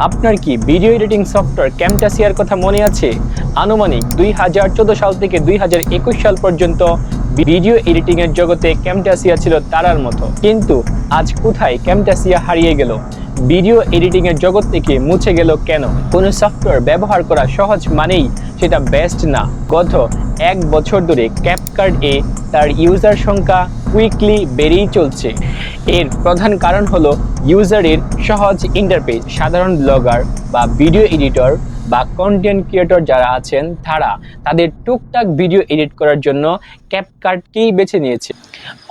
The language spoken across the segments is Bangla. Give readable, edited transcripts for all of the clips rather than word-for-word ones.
আপনার কি ভিডিও এডিটিং সফটওয়্যার ক্যামটাসিয়ার কথা মনে আছে? আনুমানিক 2014 সাল থেকে 2021 সাল পর্যন্ত ভিডিও এডিটিং এর জগতে ক্যামটাসিয়া ছিল তারার মতো। কিন্তু আজ কোথায় ক্যামটাসিয়া হারিয়ে গেল? ভিডিও এডিটিং এর জগৎ থেকে মুছে গেল কেন? কোনো সফটওয়্যার ব্যবহার করা সহজ মানেই সেটা বেস্ট না। গত 1 বছর ধরে ক্যাপকাট এ তার ইউজার সংখ্যা কুইকলি বেড়েই চলছে। এর প্রধান কারণ হলো ইউজারের সহজ ইন্টারফেস। সাধারণ ব্লগার বা ভিডিও এডিটর বা কন্টেন্ট ক্রিয়েটর যারা আছেন তারা তাদের টুকটাক ভিডিও এডিট করার জন্য ক্যাপকাটকেই বেছে নিয়েছে।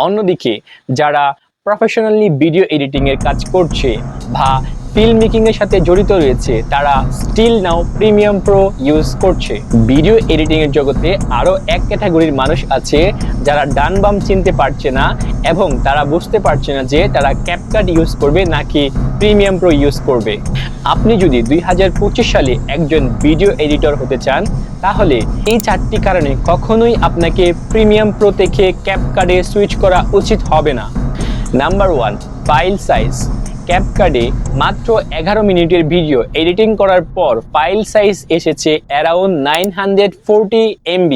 অন্যদিকে যারা প্রফেশনালি ভিডিও এডিটিং এর কাজ করছে বা ফিল্ম মেকিং এর সাথে জড়িত রয়েছে তারা still now premium pro use করছে। ভিডিও এডিটিং এর জগতে আরো এক ক্যাটাগরির মানুষ আছে যারা ডান বাম চিনতে পারছে না এবং তারা বুঝতে পারছে না যে তারা ক্যাপকাট ইউজ করবে নাকি প্রিমিয়াম প্রো ইউজ করবে। আপনি যদি 2025 সালে একজন ভিডিও এডিটর হতে চান তাহলে এই 4টি কারণে কখনোই আপনাকে প্রিমিয়াম প্রো থেকে ক্যাপকাটে সুইচ করা উচিত হবে না। Number 1, file size. ক্যাপকাটে মাত্র 11 মিনিটের ভিডিও এডিটিং করার পর ফাইল সাইজ এসেছে অ্যারাউন্ড 940 MB,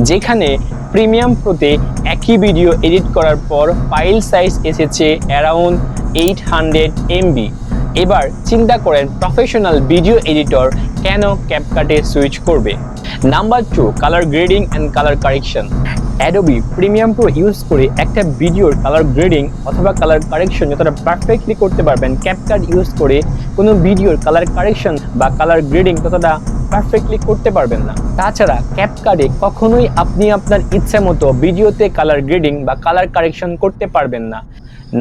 যেখানে প্রিমিয়াম প্রোতে একই ভিডিও এডিট করার পর ফাইল সাইজ এসেছে অ্যারাউন্ড 800 MB। এবার চিন্তা করেন প্রফেশনাল ভিডিও এডিটর কেন ক্যাপকাটে সুইচ করবে। Number 2, colour grading and colour correction. Adobe premium pro use করে একটা ভিডিওর কালার গ্রেডিং অথবা কালার কারেকশন যতটা পারফেক্টলি করতে পারবেন, ক্যাপকাট ইউজ করে কোনো ভিডিওর কালার কারেকশন বা কালার গ্রেডিং ততটা পারফেক্টলি করতে পারবেন না। তাছাড়া ক্যাপকাটে কখনোই আপনি আপনার ইচ্ছা মতো ভিডিওতে কালার গ্রেডিং বা কালার কারেকশন করতে পারবেন না।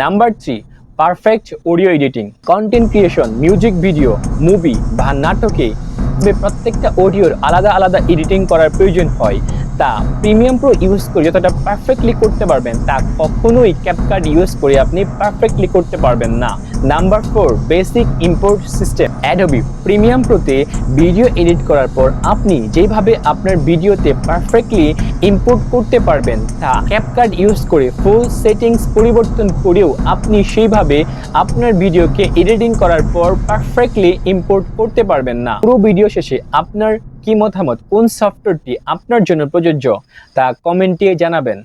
Number 3, perfect audio editing. Content creation, music video, movie বা নাটকে প্রত্যেকটা অডিওর আলাদা আলাদা এডিটিং করার প্রয়োজন হয়, তা প্রিমিয়াম প্রো ইউজ করে যতটা পারফেক্টলি করতে পারবেন তা কখনোই ক্যাপকাট ইউজ করে আপনি পারফেক্টলি করতে পারবেন না। Number 4, basic import system. Adobe Premiere প্রোতে ভিডিও এডিট করার পর আপনি যেভাবে আপনার ভিডিওতে পারফেক্টলি ইম্পোর্ট করতে পারবেন তা ক্যাপকাট ইউজ করে ফুল সেটিংস পরিবর্তন করেও আপনি সেইভাবে আপনার ভিডিওকে এডিটিং করার পর পারফেক্টলি ইম্পোর্ট করতে পারবেন না। পুরো ভিডিও শেষে আপনার কি মতামত, কোন সফটওয়্যারটি আপনার জন্য প্রযোজ্য তা কমেন্টে জানাবেন।